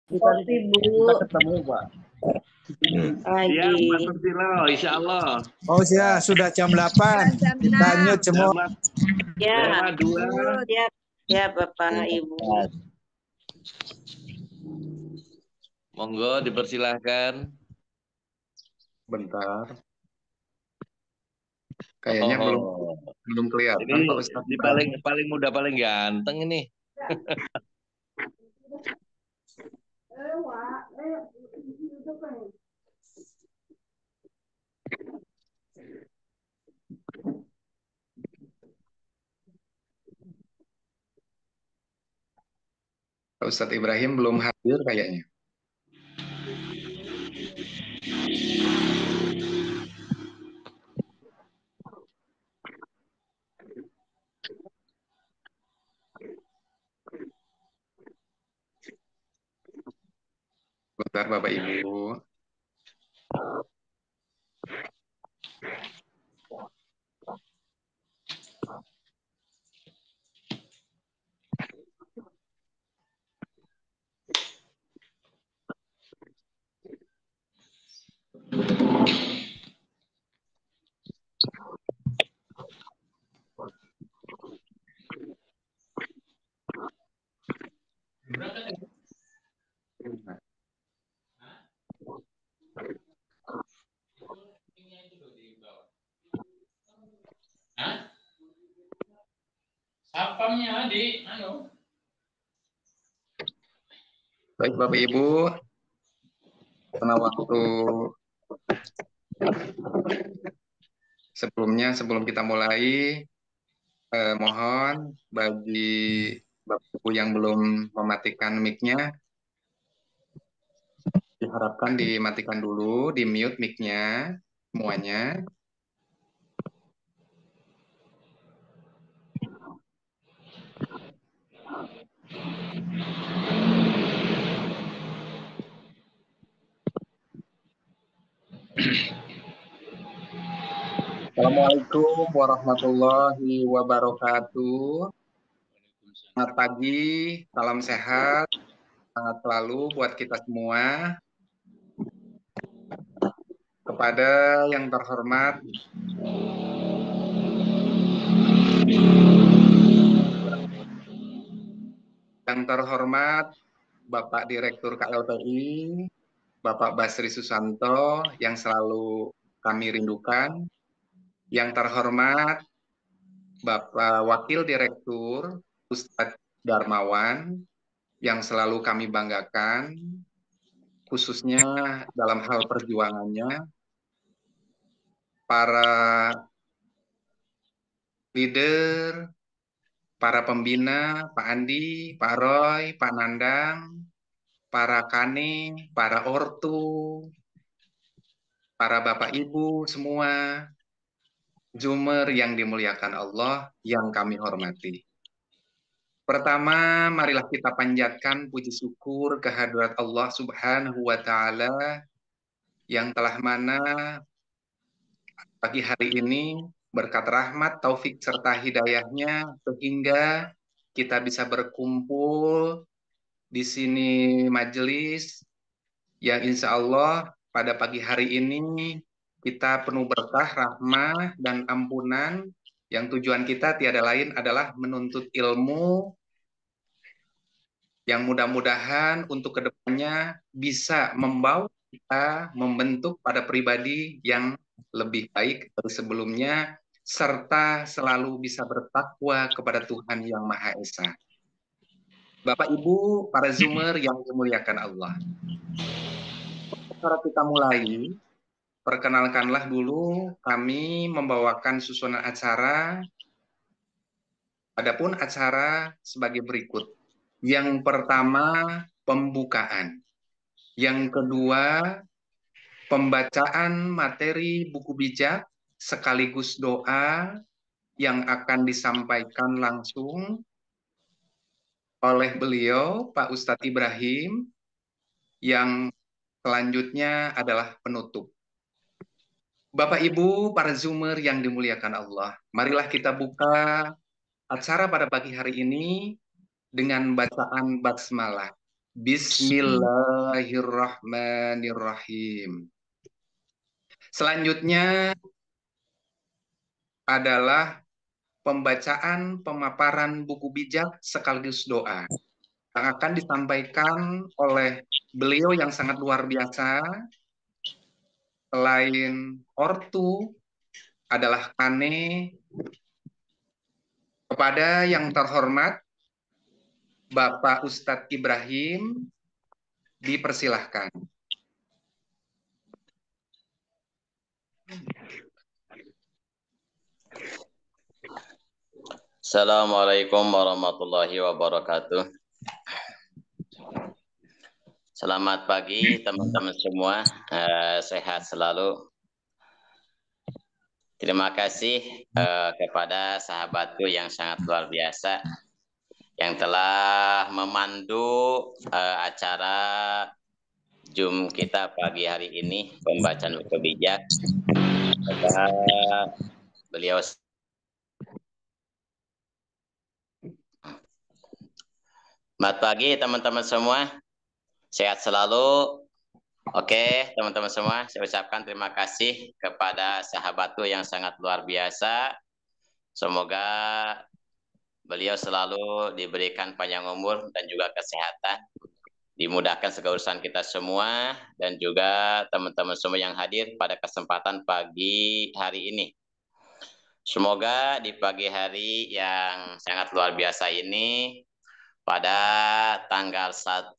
Kopi, Bu. Kita ketemu, Pak. Lagi. Ya, Pak Susilo, insya Allah. Oh ya, sudah jam 8. Jam Kita 6. nyut semua. Ya, Lewat 2. siap. Ya, Bapak, Ibu. Monggo dipersilahkan. Bentar. Kayaknya belum kelihatan, Ini Pak Ustadz. di paling muda, paling ganteng ini. Pak Ustadz Ibrahim belum hadir kayaknya. Bentar, Bapak Ibu. Sapamnya di Baik, Bapak Ibu. Karena waktu sebelum kita mulai, mohon bagi Bapak Ibu yang belum mematikan mic-nya, diharapkan dimatikan dulu, di mute mic-nya semuanya. Assalamualaikum warahmatullahi wabarakatuh. Selamat pagi, salam sehat, semangat selalu buat kita semua. Kepada yang terhormat Bapak Direktur KLPI, Bapak Basri Susanto yang selalu kami rindukan. Yang terhormat Bapak Wakil Direktur Ustadz Darmawan yang selalu kami banggakan, khususnya dalam hal perjuangannya. Para leader, para pembina, Pak Andi, Pak Roy, Pak Nandang, para kane, para ortu, para bapak ibu semua, Zumer yang dimuliakan Allah, yang kami hormati. Pertama, marilah kita panjatkan puji syukur kehadirat Allah Subhanahu wa Ta'ala yang telah mana pagi hari ini berkat rahmat, taufik, serta hidayahnya sehingga kita bisa berkumpul di sini majelis yang insya Allah pada pagi hari ini kita penuh berkah, rahmah, dan ampunan yang tujuan kita tiada lain adalah menuntut ilmu yang mudah-mudahan untuk kedepannya bisa membawa kita membentuk pada pribadi yang lebih baik dari sebelumnya, serta selalu bisa bertakwa kepada Tuhan Yang Maha Esa. Bapak Ibu, para Zoomer yang dimuliakan Allah. Cara kita mulai, perkenalkanlah dulu kami membawakan susunan acara. Adapun acara sebagai berikut. Yang pertama, pembukaan. Yang kedua, pembacaan materi buku bijak sekaligus doa yang akan disampaikan langsung oleh beliau, Pak Ustadz Ibrahim, yang selanjutnya adalah penutup. Bapak Ibu, para Zoomer yang dimuliakan Allah, marilah kita buka acara pada pagi hari ini dengan bacaan basmalah. Bismillahirrahmanirrahim. Selanjutnya adalah pembacaan pemaparan buku bijak sekaligus doa yang akan disampaikan oleh beliau yang sangat luar biasa. Selain ortu adalah Kane, kepada yang terhormat Bapak Ustadz Ibrahim, dipersilahkan. Assalamualaikum warahmatullahi wabarakatuh. Selamat pagi teman-teman semua, sehat selalu. Terima kasih kepada sahabatku yang sangat luar biasa yang telah memandu acara Zoom kita pagi hari ini, pembacaan buku bijak. Beliau selamat pagi teman-teman semua, sehat selalu. Oke teman-teman semua, saya ucapkan terima kasih kepada sahabatku yang sangat luar biasa. Semoga beliau selalu diberikan panjang umur dan juga kesehatan, dimudahkan segala urusan kita semua, dan juga teman-teman semua yang hadir pada kesempatan pagi hari ini. Semoga di pagi hari yang sangat luar biasa ini, pada tanggal 1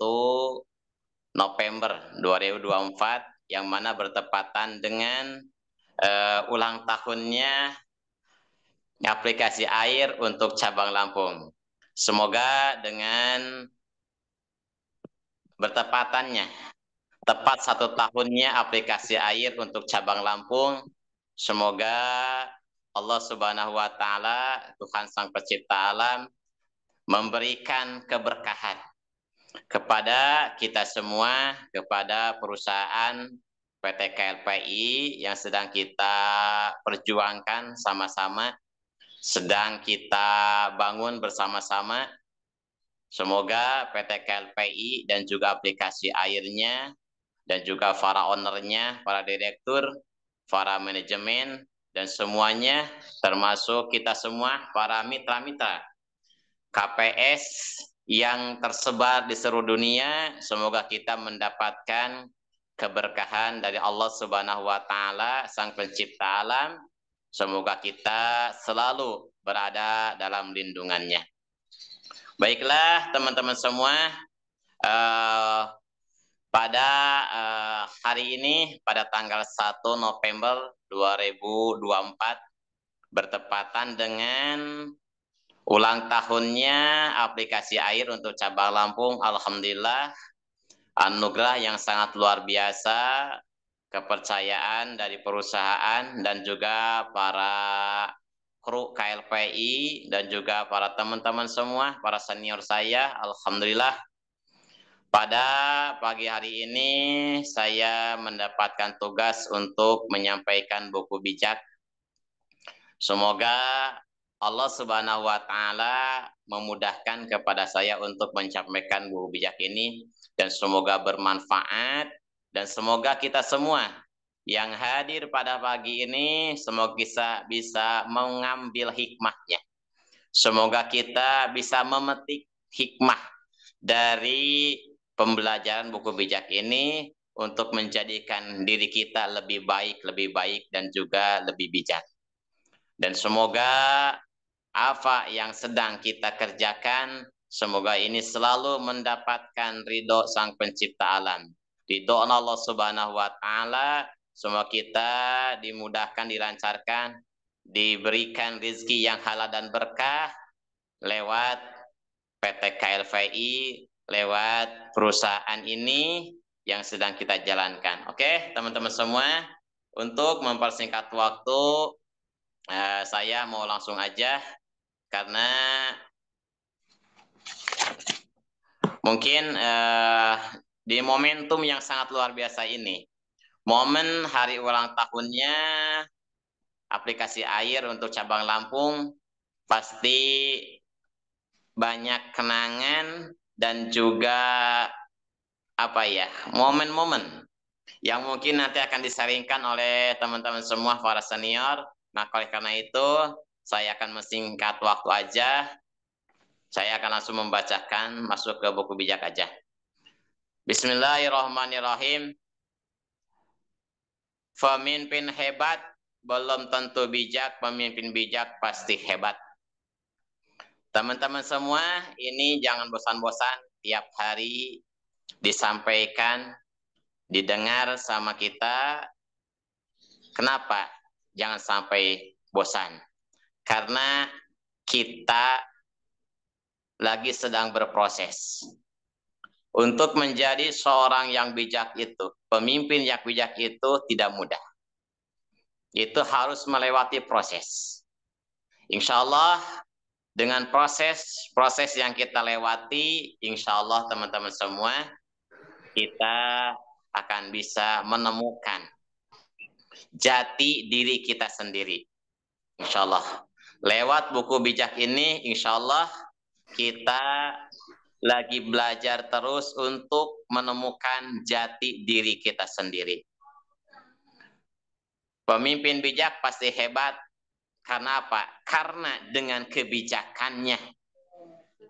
November 2024, yang mana bertepatan dengan ulang tahunnya aplikasi air untuk cabang Lampung. Semoga dengan bertepatannya tepat 1 tahunnya aplikasi air untuk cabang Lampung, semoga Allah Subhanahu wa Ta'ala, Tuhan Sang Pencipta Alam, memberikan keberkahan kepada kita semua, kepada perusahaan PT KLPI yang sedang kita perjuangkan sama-sama, sedang kita bangun bersama-sama. Semoga PT KLPI dan juga aplikasi airnya, dan juga para ownernya, para direktur, para manajemen, dan semuanya, termasuk kita semua, para mitra-mitra KPS yang tersebar di seluruh dunia, semoga kita mendapatkan keberkahan dari Allah Subhanahu wa Ta'ala, Sang Pencipta Alam. Semoga kita selalu berada dalam lindungannya. Baiklah teman-teman semua, pada hari ini, pada tanggal 1 November 2024, bertepatan dengan ulang tahunnya aplikasi air untuk cabang Lampung. Alhamdulillah, anugerah yang sangat luar biasa, kepercayaan dari perusahaan dan juga para kru KLPI dan juga para teman-teman semua, para senior saya. Alhamdulillah, pada pagi hari ini saya mendapatkan tugas untuk menyampaikan buku bijak. Semoga Allah Subhanahu wa Ta'ala memudahkan kepada saya untuk menyampaikan buku bijak ini, dan semoga bermanfaat, dan semoga kita semua yang hadir pada pagi ini semoga bisa mengambil hikmahnya. Semoga kita bisa memetik hikmah dari pembelajaran buku bijak ini untuk menjadikan diri kita lebih baik, dan juga lebih bijak. Dan semoga apa yang sedang kita kerjakan, semoga ini selalu mendapatkan ridho Sang Pencipta Alam, ridho Allah Subhanahu wa Ta'ala. Semoga kita dimudahkan, dilancarkan, diberikan rezeki yang halal dan berkah lewat PT KLPI, lewat perusahaan ini yang sedang kita jalankan. Oke, teman-teman semua, untuk mempersingkat waktu, saya mau langsung aja, karena mungkin di momentum yang sangat luar biasa ini, momen hari ulang tahunnya aplikasi air untuk cabang Lampung, pasti banyak kenangan dan juga apa ya, momen-momen yang mungkin nanti akan disaringkan oleh teman-teman semua para senior. Maka oleh karena itu saya akan mensingkat waktu aja. Saya akan langsung membacakan, masuk ke buku bijak aja. Bismillahirrahmanirrahim. Pemimpin hebat belum tentu bijak, pemimpin bijak pasti hebat. Teman-teman semua, ini jangan bosan-bosan tiap hari disampaikan, didengar sama kita. Kenapa? Jangan sampai bosan. Karena kita lagi sedang berproses. Untuk menjadi seorang yang bijak itu, pemimpin yang bijak itu tidak mudah. Itu harus melewati proses. Insya Allah dengan proses yang kita lewati, insya Allah teman-teman semua, kita akan bisa menemukan jati diri kita sendiri. Insya Allah. Lewat buku bijak ini, insya Allah kita lagi belajar terus untuk menemukan jati diri kita sendiri. Pemimpin bijak pasti hebat. Karena apa? Karena dengan kebijakannya,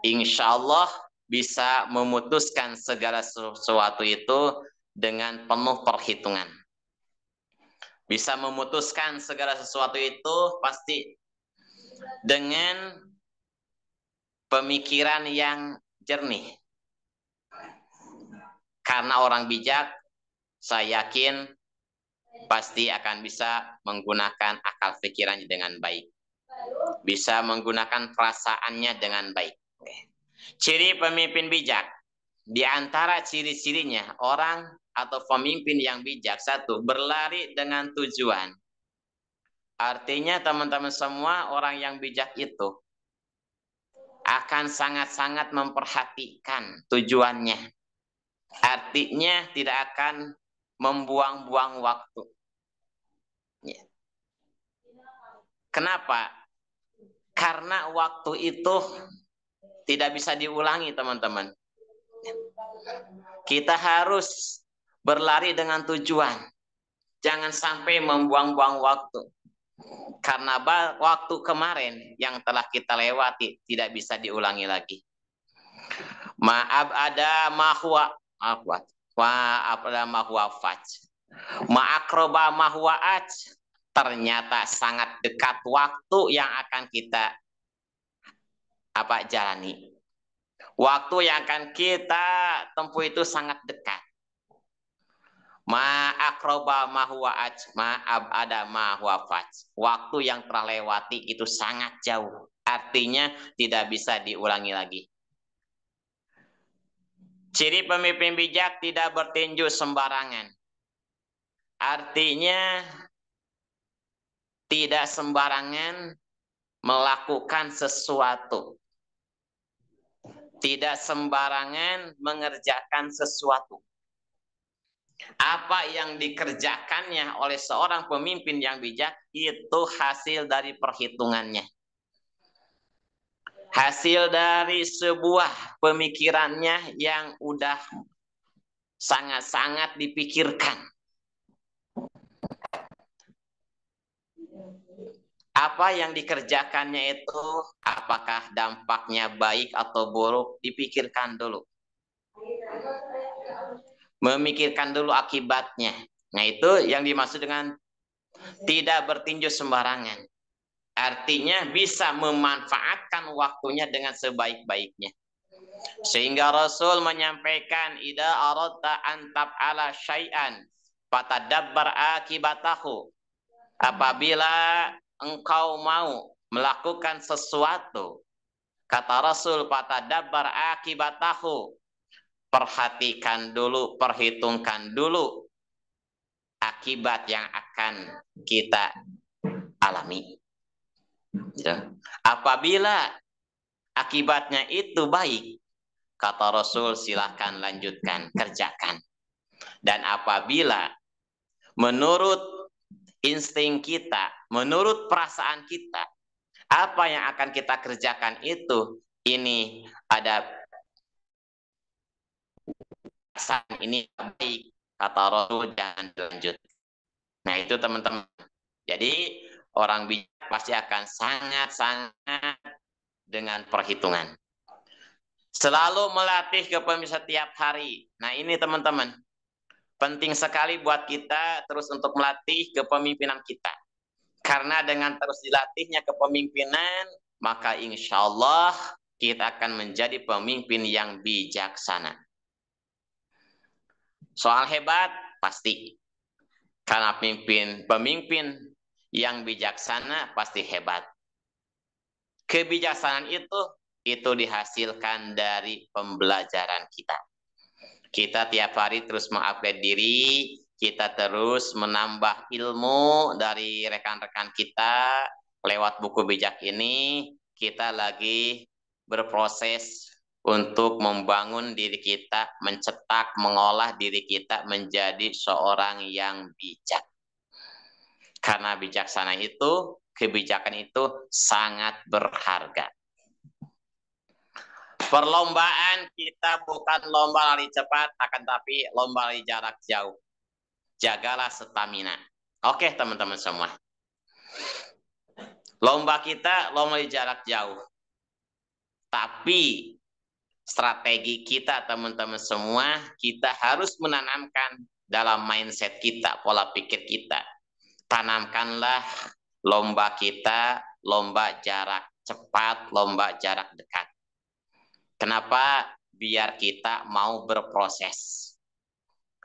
insya Allah bisa memutuskan segala sesuatu itu dengan penuh perhitungan. Bisa memutuskan segala sesuatu itu pasti dengan pemikiran yang jernih. Karena orang bijak, saya yakin pasti akan bisa menggunakan akal pikirannya dengan baik. Bisa menggunakan perasaannya dengan baik. Ciri pemimpin bijak. Di antara ciri-cirinya, orang atau pemimpin yang bijak, satu, berlari dengan tujuan. Artinya teman-teman semua, orang yang bijak itu akan sangat-sangat memperhatikan tujuannya. Artinya tidak akan membuang-buang waktu. Kenapa? Karena waktu itu tidak bisa diulangi, teman-teman. Kita harus berlari dengan tujuan. Jangan sampai membuang-buang waktu. Karena waktu kemarin yang telah kita lewati tidak bisa diulangi lagi. Maaf ada mahwa faj. Ma'akroba mahwa aj. Ternyata sangat dekat waktu yang akan kita jalani. Waktu yang akan kita tempuh itu sangat dekat. Ma'akroba mahwa aj, ma'abada mahwa faj. Waktu yang telah lewati itu sangat jauh. Artinya tidak bisa diulangi lagi. Ciri pemimpin bijak tidak bertinju sembarangan. Artinya tidak sembarangan melakukan sesuatu. Tidak sembarangan mengerjakan sesuatu. Apa yang dikerjakannya oleh seorang pemimpin yang bijak itu hasil dari perhitungannya. Hasil dari sebuah pemikirannya yang udah sangat-sangat dipikirkan. Apa yang dikerjakannya itu, apakah dampaknya baik atau buruk, dipikirkan dulu. Memikirkan dulu akibatnya. Nah, itu yang dimaksud dengan tidak bertinju sembarangan. Artinya bisa memanfaatkan waktunya dengan sebaik-baiknya. Sehingga Rasul menyampaikan, idza aradta an tab'ala syai'an fatadabbar akibatahu. Apabila engkau mau melakukan sesuatu, kata Rasul, fatadabbar akibatahu. Perhatikan dulu, perhitungkan dulu akibat yang akan kita alami. Ya. Apabila akibatnya itu baik, kata Rasul, silakan lanjutkan, kerjakan. Dan apabila menurut insting kita, menurut perasaan kita, apa yang akan kita kerjakan itu, ini ada kebiasaan ini baik, kata Rasul jangan dilanjutkan. Nah itu teman-teman. Jadi orang bijak pasti akan sangat-sangat dengan perhitungan. Selalu melatih kepemimpinan setiap hari. Nah ini teman-teman. Penting sekali buat kita terus untuk melatih kepemimpinan kita. Karena dengan terus dilatihnya kepemimpinan, maka insya Allah kita akan menjadi pemimpin yang bijaksana. Soal hebat, pasti. Karena pemimpin yang bijaksana pasti hebat. Kebijaksanaan itu dihasilkan dari pembelajaran kita. Kita tiap hari terus mengupgrade diri, kita terus menambah ilmu dari rekan-rekan kita lewat buku bijak ini. Kita lagi berproses untuk membangun diri kita, mencetak, mengolah diri kita menjadi seorang yang bijak. Karena bijaksana itu, kebijakan itu sangat berharga. Perlombaan kita bukan lomba lari cepat, akan tapi lomba lari jarak jauh. Jagalah stamina. Oke teman-teman semua. Lomba kita lomba lari jarak jauh. Tapi strategi kita teman-teman semua, kita harus menanamkan dalam mindset kita, pola pikir kita. Tanamkanlah lomba kita, lomba jarak cepat, lomba jarak dekat. Kenapa? Biar kita mau berproses.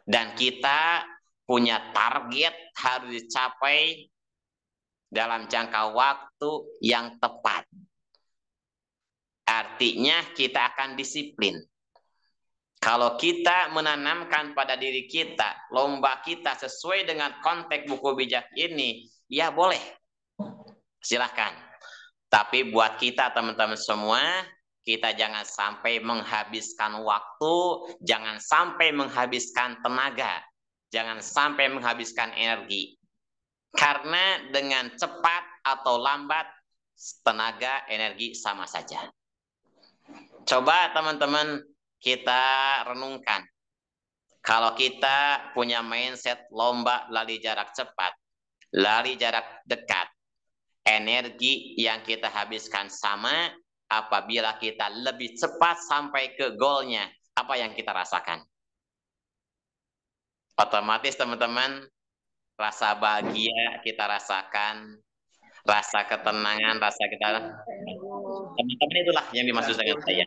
Dan kita punya target harus dicapai dalam jangka waktu yang tepat. Artinya kita akan disiplin. Kalau kita menanamkan pada diri kita, lomba kita sesuai dengan konteks buku bijak ini, ya boleh. Silahkan. Tapi buat kita teman-teman semua, kita jangan sampai menghabiskan waktu, jangan sampai menghabiskan tenaga, jangan sampai menghabiskan energi. Karena dengan cepat atau lambat, tenaga, energi sama saja. Coba teman-teman kita renungkan. Kalau kita punya mindset lomba lari jarak cepat, lari jarak dekat, energi yang kita habiskan sama. Apabila kita lebih cepat sampai ke goalnya, apa yang kita rasakan? Otomatis teman-teman, rasa bahagia kita rasakan, rasa ketenangan, rasa kita, teman-teman itulah yang dimaksud dengan saya.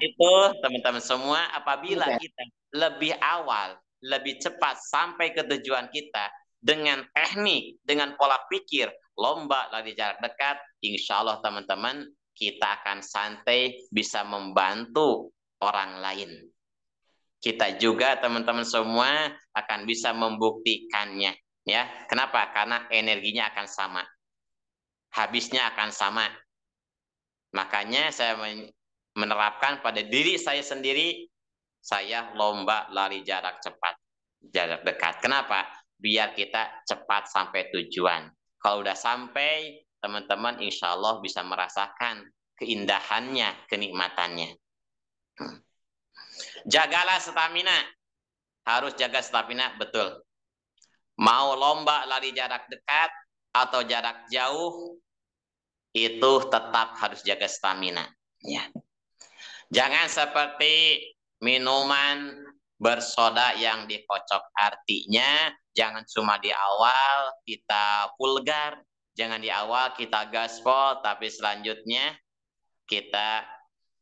Itu teman-teman semua, apabila kita lebih awal, lebih cepat sampai ke tujuan kita, dengan teknik, dengan pola pikir, lomba lari jarak dekat, insya Allah teman-teman, kita akan santai bisa membantu orang lain. Kita juga teman-teman semua akan bisa membuktikannya. Ya, kenapa? Karena energinya akan sama. Habisnya akan sama. Makanya saya menerapkan pada diri saya sendiri, saya lomba lari jarak cepat, jarak dekat. Kenapa? Biar kita cepat sampai tujuan. Kalau udah sampai, teman-teman insya Allah bisa merasakan keindahannya, kenikmatannya. Jagalah stamina. Harus jaga stamina, betul. Mau lomba lari jarak dekat atau jarak jauh, itu tetap harus jaga stamina. Ya. Jangan seperti minuman bersoda yang dikocok. Artinya, jangan cuma di awal kita vulgar, jangan di awal kita gaspol, tapi selanjutnya kita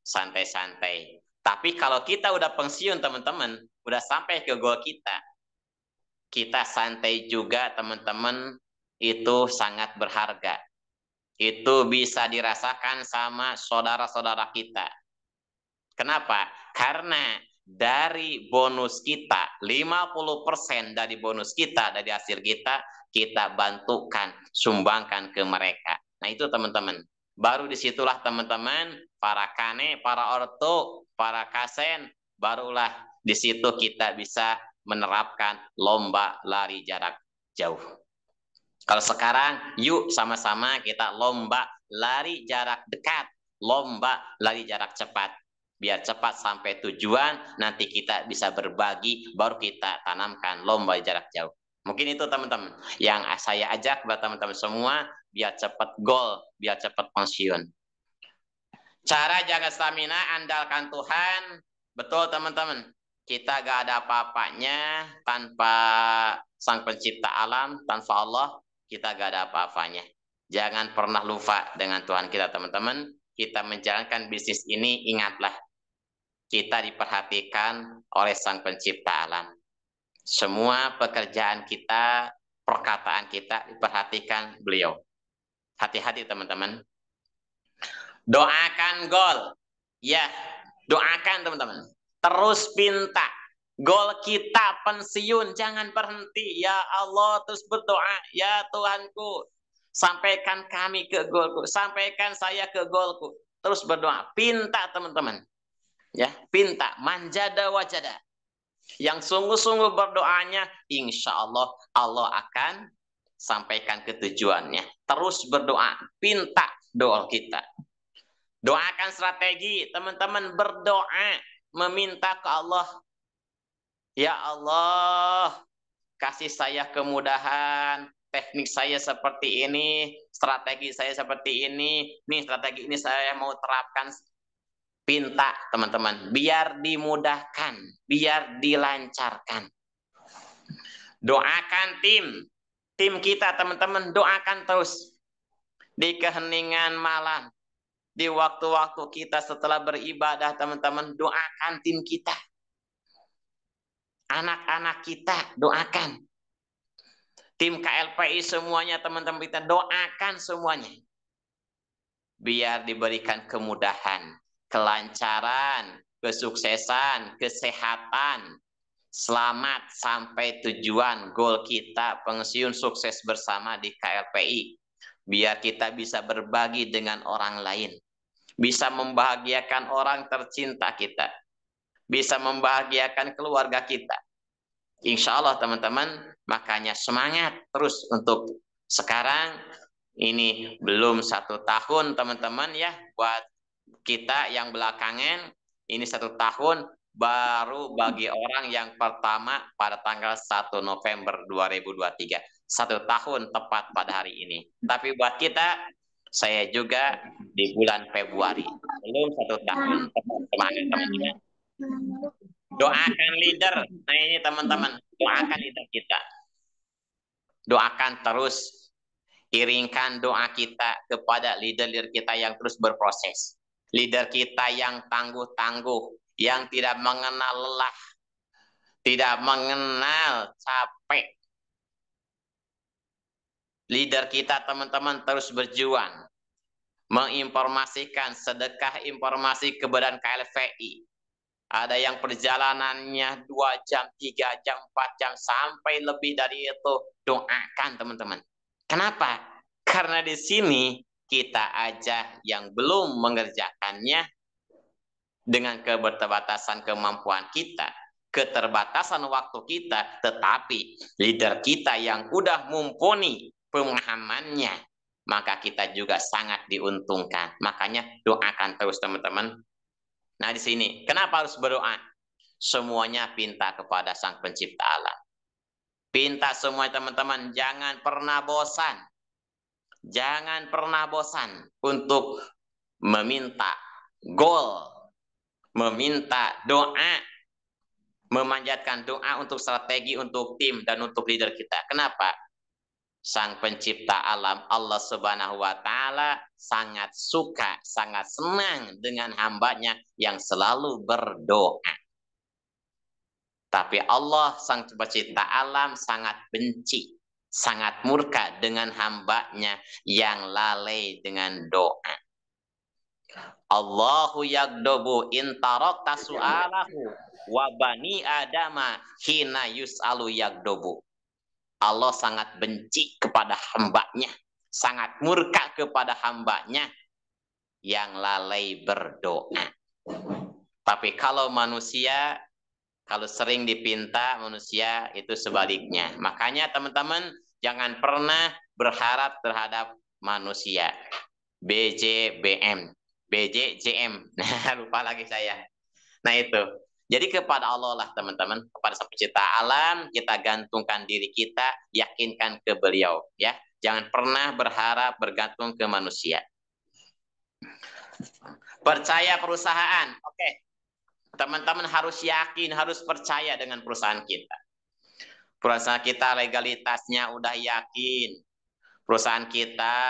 santai-santai. Tapi kalau kita udah pensiun teman-teman, udah sampai ke goal kita santai juga teman-teman, itu sangat berharga. Itu bisa dirasakan sama saudara-saudara kita. Kenapa? Karena dari bonus kita, 50% dari bonus kita, dari hasil kita bantukan, sumbangkan ke mereka. Nah itu teman-teman. Baru disitulah teman-teman, para kane, para orto, para kasen, barulah disitu kita bisa menerapkan lomba lari jarak jauh. Kalau sekarang, yuk sama-sama kita lomba lari jarak dekat, lomba lari jarak cepat. biar cepat sampai tujuan, nanti kita bisa berbagi, baru kita tanamkan lomba jarak jauh. Mungkin itu teman-teman yang saya ajak buat teman-teman semua, biar cepat gol, biar cepat pensiun. Cara jaga stamina, andalkan Tuhan. Betul teman-teman, kita gak ada apa-apanya tanpa Sang Pencipta alam, tanpa Allah, kita gak ada apa-apanya. Jangan pernah lupa dengan Tuhan kita teman-teman. Kita menjalankan bisnis ini, ingatlah, kita diperhatikan oleh Sang Pencipta alam. Semua pekerjaan kita, perkataan kita diperhatikan beliau. Hati-hati teman-teman. Doakan gol. Ya, doakan teman-teman. Terus pinta. Gol kita pensiun, jangan berhenti. Ya Allah, terus berdoa. Ya Tuhanku, sampaikan kami ke golku. Sampaikan saya ke golku. Terus berdoa. Pinta teman-teman. Ya, pinta. Manjada wajada. Yang sungguh-sungguh berdoanya, insya Allah Allah akan sampaikan ke tujuannya. Terus berdoa, pinta doa kita. Doakan strategi, teman-teman berdoa, meminta ke Allah. Ya Allah, kasih saya kemudahan, teknik saya seperti ini, strategi saya seperti ini, nih strategi ini saya mau terapkan. Pinta teman-teman, biar dimudahkan, biar dilancarkan. Doakan tim kita teman-teman, doakan terus. Di keheningan malam, di waktu-waktu kita setelah beribadah teman-teman, doakan tim kita. Anak-anak kita, doakan. Tim KLPI semuanya teman-teman kita, doakan semuanya. Biar diberikan kemudahan, kelancaran, kesuksesan, kesehatan, selamat sampai tujuan gol kita pensiun sukses bersama di KLPI. Biar kita bisa berbagi dengan orang lain, bisa membahagiakan orang tercinta kita, bisa membahagiakan keluarga kita. Insya Allah teman-teman, makanya semangat terus untuk sekarang. Ini belum 1 tahun teman-teman ya, buat kita yang belakangan, ini 1 tahun baru bagi orang yang pertama pada tanggal 1 November 2023. 1 tahun tepat pada hari ini. Tapi buat kita, saya juga di bulan Februari. Belum 1 tahun. Semangat teman-teman. Doakan leader. Nah ini teman-teman, doakan leader kita. Doakan terus. Iringkan doa kita kepada leader-leader kita yang terus berproses. Leader kita yang tangguh-tangguh, yang tidak mengenal lelah, tidak mengenal capek. Leader kita teman-teman terus berjuang, menginformasikan sedekah informasi ke badan KLPI. Ada yang perjalanannya 2 jam, 3 jam, 4 jam, sampai lebih dari itu. Doakan teman-teman. Kenapa? Karena di sini kita aja yang belum mengerjakannya dengan keterbatasan kemampuan kita, keterbatasan waktu kita, tetapi leader kita yang udah mumpuni pemahamannya, maka kita juga sangat diuntungkan. Makanya doakan terus teman-teman. Nah di sini, kenapa harus berdoa? Semuanya pinta kepada Sang Pencipta alam. Pinta semua teman-teman, jangan pernah bosan. Jangan pernah bosan untuk meminta gol, meminta doa, memanjatkan doa untuk strategi, untuk tim, dan untuk leader kita. Kenapa? Sang Pencipta alam, Allah Subhanahu wa Ta'ala, sangat suka, sangat senang dengan hambanya yang selalu berdoa. Tapi Allah, Sang Pencipta alam, sangat benci, sangat murka dengan hambanya yang lalai dengan doa. Allahu yagdobu intarokta su'alahu wa bani adama hina yus'alu yagdobu. Allah sangat benci kepada hambanya, sangat murka kepada hambanya yang lalai berdoa. Tapi kalau manusia, kalau sering dipinta, manusia itu sebaliknya. Makanya teman-teman jangan pernah berharap terhadap manusia. BJBM, BJJM, lupa lagi saya. Nah itu. Jadi kepada Allah lah teman-teman, kepada Sang Pencipta alam, kita gantungkan diri kita, yakinkan ke beliau. Ya, jangan pernah berharap bergantung ke manusia. Percaya perusahaan, oke. Teman-teman harus yakin, harus percaya dengan perusahaan kita. Perusahaan kita legalitasnya udah yakin. Perusahaan kita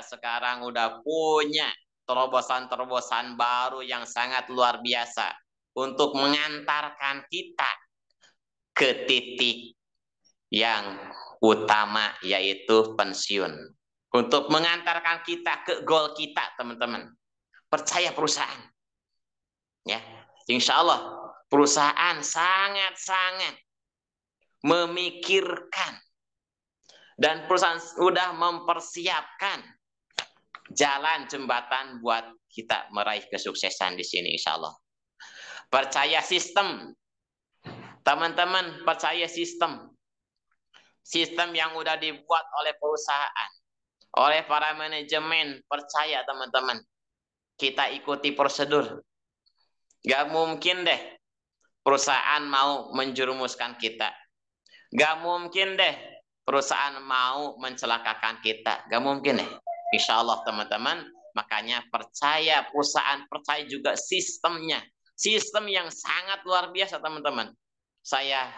sekarang udah punya terobosan-terobosan baru yang sangat luar biasa untuk mengantarkan kita ke titik yang utama, yaitu pensiun. Untuk mengantarkan kita ke goal kita, teman-teman. Percaya perusahaan. Ya, insya Allah perusahaan sangat-sangat memikirkan dan perusahaan sudah mempersiapkan jalan jembatan buat kita meraih kesuksesan di sini, insya Allah. Percaya sistem, teman-teman, percaya sistem. Sistem yang udah dibuat oleh perusahaan, oleh para manajemen, percaya teman-teman. Kita ikuti prosedur. Gak mungkin deh perusahaan mau menjerumuskan kita. Gak mungkin deh perusahaan mau mencelakakan kita. Gak mungkin deh. Insya Allah teman-teman. Makanya percaya perusahaan, percaya juga sistemnya. Sistem yang sangat luar biasa teman-teman. Saya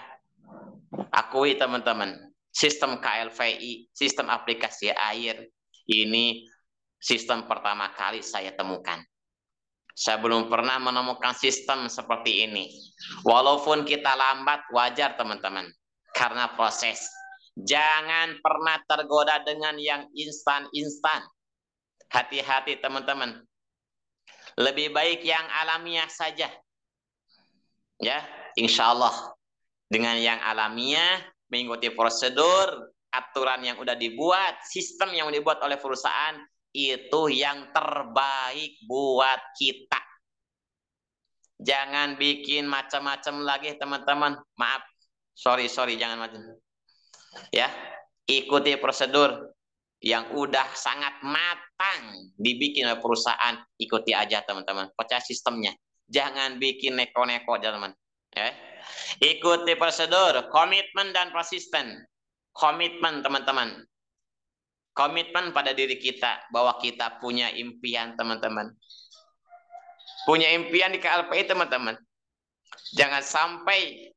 akui teman-teman. Sistem KLVI, sistem aplikasi air. Ini sistem pertama kali saya temukan. Saya belum pernah menemukan sistem seperti ini. Walaupun kita lambat, wajar teman-teman. Karena proses. Jangan pernah tergoda dengan yang instan-instan. Hati-hati teman-teman. Lebih baik yang alamiah saja. Ya, insya Allah. Dengan yang alamiah, mengikuti prosedur, aturan yang udah dibuat, sistem yang dibuat oleh perusahaan, itu yang terbaik buat kita. Jangan bikin macam-macam lagi teman-teman. Maaf, sorry, jangan macam. Ya, ikuti prosedur yang udah sangat matang dibikin oleh perusahaan, ikuti aja teman-teman. Percaya sistemnya. Jangan bikin neko-neko teman-teman. Ya. Ikuti prosedur, komitmen dan persisten. Komitmen teman-teman. Komitmen pada diri kita bahwa kita punya impian teman-teman. Punya impian di KLPI teman-teman. Jangan sampai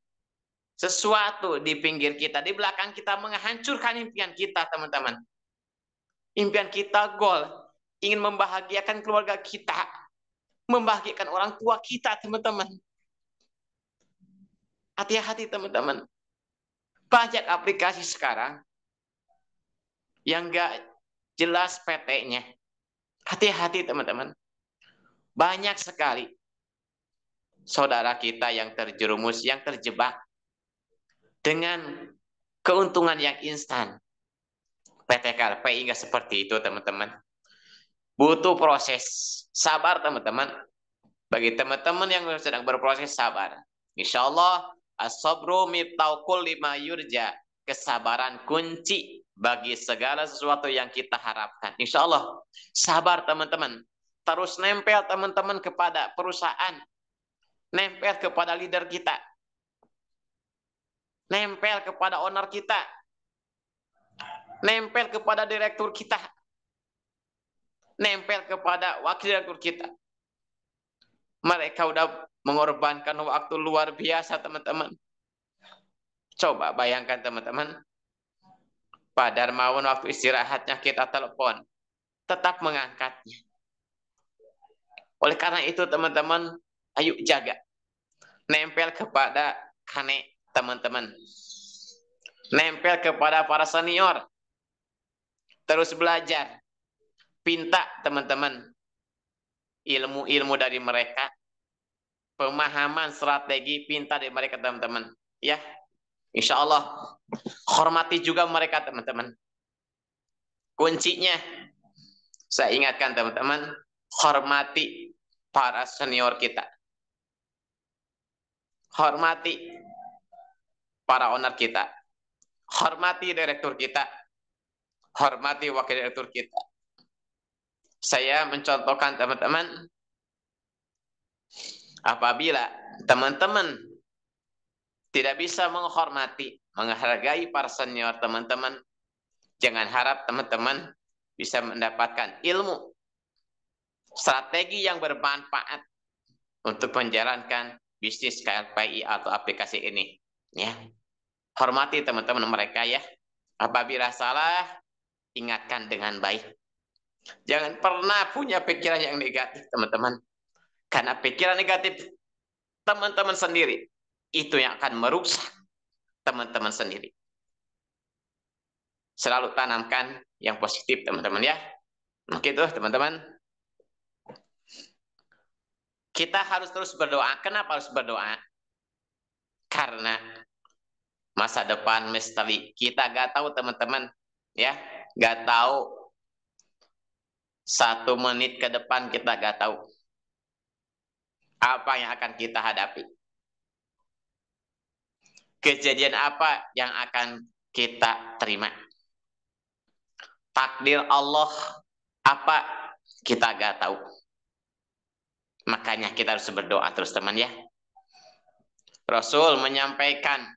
sesuatu di pinggir kita, di belakang kita menghancurkan impian kita teman-teman. Impian kita goal, ingin membahagiakan keluarga kita, membahagiakan orang tua kita teman-teman. Hati-hati teman-teman. Banyak aplikasi sekarang yang gak jelas PT-nya. Hati-hati teman-teman. Banyak sekali saudara kita yang terjerumus, yang terjebak dengan keuntungan yang instan. PT KLPI nggak seperti itu teman-teman. Butuh proses. Sabar teman-teman. Bagi teman-teman yang sedang berproses, sabar. Insya Allah, as-sabru miftahul kulli ma yurja. Kesabaran kunci bagi segala sesuatu yang kita harapkan. Insya Allah, sabar teman-teman. Terus nempel teman-teman kepada perusahaan. Nempel kepada leader kita. Nempel kepada owner kita. Nempel kepada direktur kita. Nempel kepada wakil direktur kita. Mereka udah mengorbankan waktu luar biasa teman-teman. Coba bayangkan teman-teman. Pak Darmawan waktu istirahatnya kita telepon. Tetap mengangkatnya. Oleh karena itu teman-teman, ayo jaga. Nempel kepada Kane teman-teman. Nempel kepada para senior. Terus belajar. Pinta teman-teman. Ilmu-ilmu dari mereka. Pemahaman strategi pinta dari mereka teman-teman. Ya. Insya Allah. Hormati juga mereka teman-teman. Kuncinya. Saya ingatkan teman-teman. Hormati para senior kita. Hormati para owner kita. Hormati direktur kita. Hormati wakil direktur kita. Saya mencontohkan teman-teman. Apabila teman-teman tidak bisa menghormati, menghargai para senior teman-teman, jangan harap teman-teman bisa mendapatkan ilmu, strategi yang bermanfaat untuk menjalankan bisnis KLPI atau aplikasi ini. Ya, hormati teman-teman mereka ya. Apabila salah, ingatkan dengan baik. Jangan pernah punya pikiran yang negatif, teman-teman. Karena pikiran negatif teman-teman sendiri itu yang akan merusak teman-teman sendiri. Selalu tanamkan yang positif, teman-teman ya. Begitu, teman-teman. Kita harus terus berdoa. Kenapa harus berdoa? Karena masa depan misteri kita gak tahu, teman-teman ya. Gak tahu 1 menit ke depan, kita gak tahu apa yang akan kita hadapi. Kejadian apa yang akan kita terima. Takdir Allah apa kita gak tahu. Makanya kita harus berdoa terus, teman ya. Rasul menyampaikan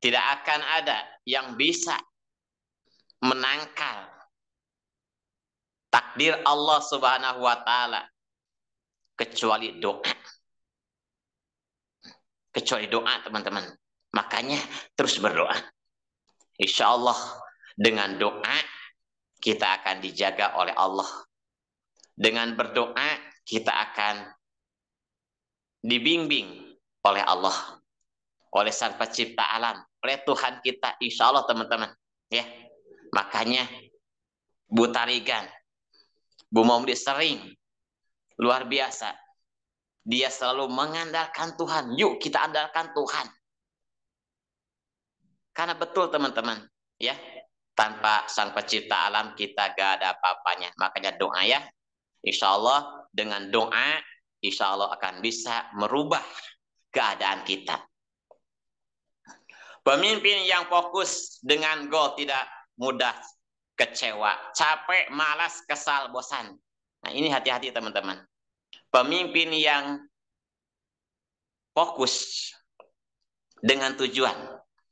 tidak akan ada yang bisa menangkal takdir Allah Subhanahu wa taala kecuali doa. Kecuali doa, teman-teman. Makanya terus berdoa. Insya Allah dengan doa kita akan dijaga oleh Allah. Dengan berdoa kita akan dibimbing oleh Allah, oleh Sang Pencipta alam, oleh Tuhan kita, insya Allah, teman-teman ya. Makanya Bu Tarigan, Bu Maumudi sering luar biasa, dia selalu mengandalkan Tuhan. Yuk kita andalkan Tuhan, karena betul teman-teman ya, tanpa Sang Pencipta alam kita gak ada apa-apanya. Makanya doa ya, insya Allah dengan doa insya Allah akan bisa merubah keadaan kita. Pemimpin yang fokus dengan goal tidak mudah kecewa, capek, malas, kesal, bosan. Nah ini hati-hati teman-teman. Pemimpin yang fokus dengan tujuan,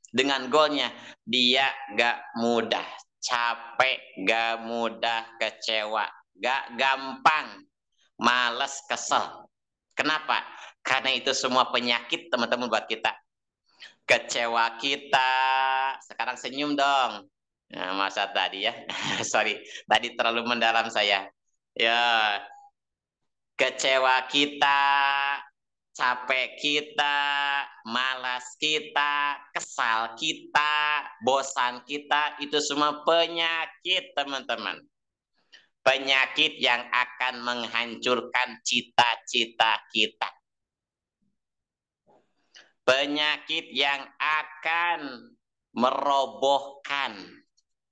dengan goalnya, dia gak mudah capek, gak mudah kecewa, gak gampang malas, kesel. Kenapa? Karena itu semua penyakit, teman-teman, buat kita. Kecewa kita, sekarang senyum dong. Nah, masa tadi ya, sorry, tadi terlalu mendalam saya. Ya, kecewa kita, capek kita, malas kita, kesal kita, bosan kita, itu semua penyakit, teman-teman. Penyakit yang akan menghancurkan cita-cita kita. Penyakit yang akan merobohkan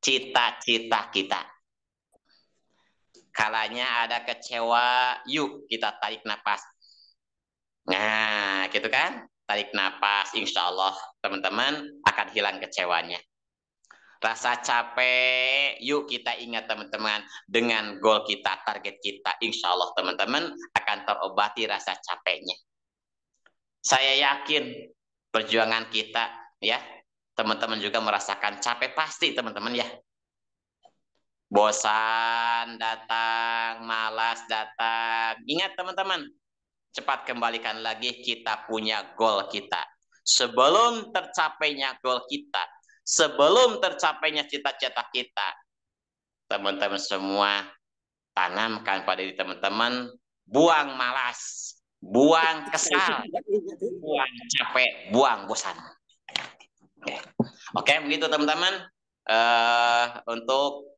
cita-cita kita. Kalanya ada kecewa, yuk kita tarik nafas. Nah, gitu kan? Tarik nafas, insya Allah teman-teman akan hilang kecewanya. Rasa capek, yuk kita ingat teman-teman, dengan goal kita, target kita, insya Allah teman-teman akan terobati rasa capeknya. Saya yakin perjuangan kita ya, teman-teman juga merasakan capek pasti teman-teman ya. Bosan datang, malas datang. Ingat teman-teman, cepat kembalikan lagi kita punya goal kita. Sebelum tercapainya goal kita, sebelum tercapainya cita-cita kita, teman-teman semua tanamkan pada diri teman-teman, buang malas, buang kesal, buang capek, buang bosan. Oke, begitu teman-teman. Untuk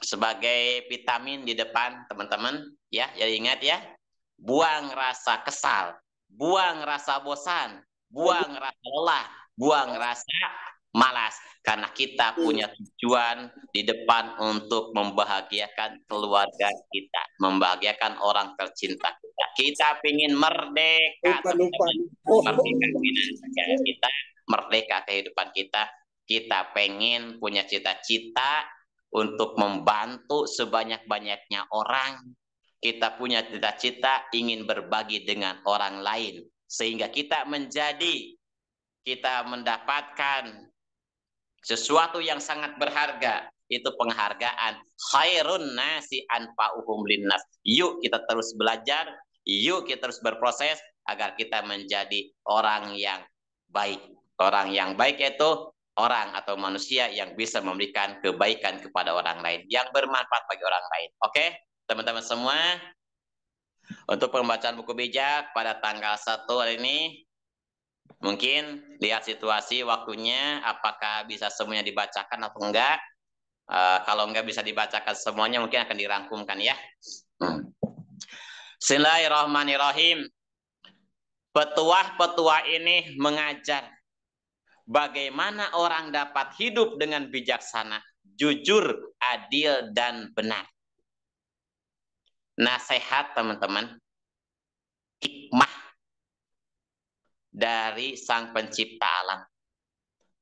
sebagai vitamin di depan teman-teman ya, jadi ingat ya, buang rasa kesal, buang rasa bosan, buang rasa lelah, buang rasa malas, karena kita punya tujuan di depan untuk membahagiakan keluarga kita, membahagiakan orang tercinta kita. Kita ingin merdeka, teman-teman. Merdeka finansial kita, merdeka kehidupan kita. Kita pengen punya cita-cita untuk membantu sebanyak-banyaknya orang kita punya cita-cita ingin berbagi dengan orang lain. Sehingga kita mendapatkan sesuatu yang sangat berharga. Itu penghargaan. Khairun nasi anfa'uhum linnas. Yuk kita terus belajar. Yuk kita terus berproses agar kita menjadi orang yang baik. Orang yang baik itu orang atau manusia yang bisa memberikan kebaikan kepada orang lain. Yang bermanfaat bagi orang lain. Oke, teman-teman semua. Untuk pembacaan buku bijak pada tanggal 1 hari ini. Mungkin lihat situasi waktunya. Apakah bisa semuanya dibacakan atau enggak. Kalau enggak bisa dibacakan semuanya mungkin akan dirangkumkan ya. Bismillahirrahmanirrahim. Petuah-petuah ini mengajar bagaimana orang dapat hidup dengan bijaksana, jujur, adil, dan benar. Nasihat teman-teman, hikmah dari Sang Pencipta alam,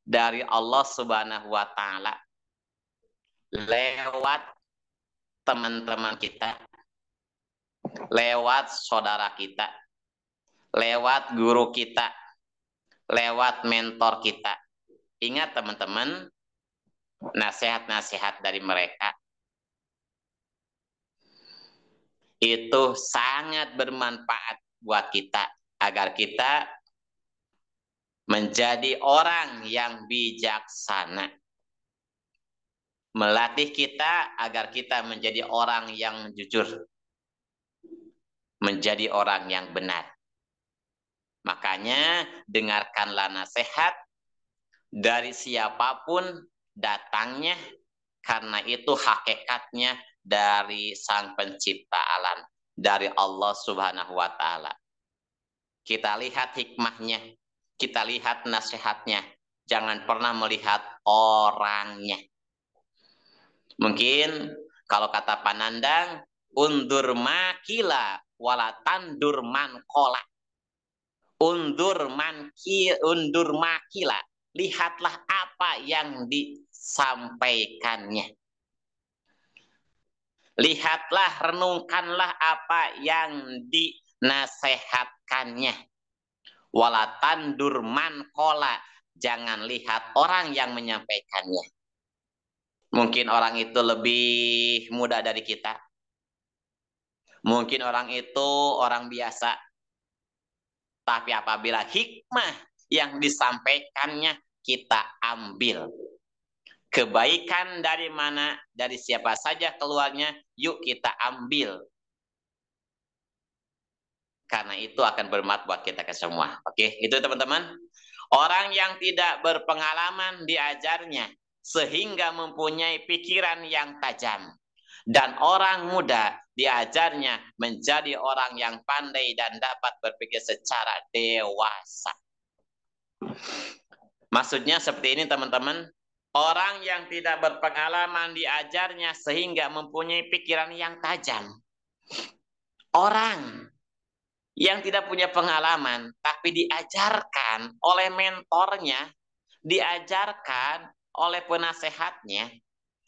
dari Allah Subhanahu wa Ta'ala, lewat teman-teman kita, lewat saudara kita, lewat guru kita, lewat mentor kita. Ingat teman-teman, nasihat-nasihat dari mereka itu sangat bermanfaat buat kita agar kita menjadi orang yang bijaksana. Melatih kita agar kita menjadi orang yang jujur, menjadi orang yang benar. Makanya dengarkanlah nasihat dari siapapun datangnya, karena itu hakikatnya dari Sang Pencipta alam, dari Allah Subhanahu wa Ta'ala. Kita lihat hikmahnya, kita lihat nasihatnya, jangan pernah melihat orangnya. Mungkin kalau kata Panandang, undur makila wala tandur man kola. Undur makila, lihatlah apa yang disampaikannya. Lihatlah, renungkanlah apa yang dinasehatkannya. Wala tandur man kola, jangan lihat orang yang menyampaikannya. Mungkin orang itu lebih muda dari kita. Mungkin orang itu orang biasa. Tapi apabila hikmah yang disampaikannya kita ambil. Kebaikan dari mana, dari siapa saja keluarnya, yuk kita ambil. Karena itu akan bermanfaat buat kita ke semua. Oke, itu teman-teman. Orang yang tidak berpengalaman diajarnya sehingga mempunyai pikiran yang tajam. Dan orang muda diajarnya menjadi orang yang pandai dan dapat berpikir secara dewasa. Maksudnya seperti ini teman-teman. Orang yang tidak berpengalaman diajarnya sehingga mempunyai pikiran yang tajam. Orang yang tidak punya pengalaman tapi diajarkan oleh mentornya, diajarkan oleh penasehatnya,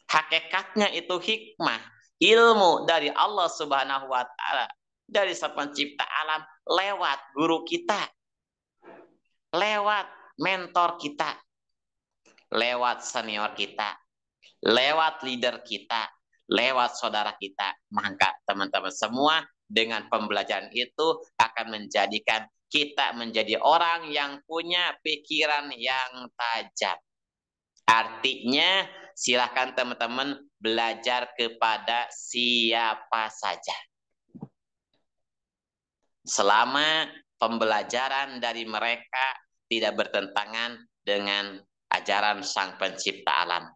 hakikatnya itu hikmah, ilmu dari Allah Subhanahu wa Ta'ala, dari Sang Pencipta alam, lewat guru kita, lewat mentor kita, lewat senior kita, lewat leader kita, lewat saudara kita. Maka teman-teman semua dengan pembelajaran itu akan menjadikan kita menjadi orang yang punya pikiran yang tajam. Artinya silakan teman-teman belajar kepada siapa saja. Selama pembelajaran dari mereka tidak bertentangan dengan ajaran Sang Pencipta alam,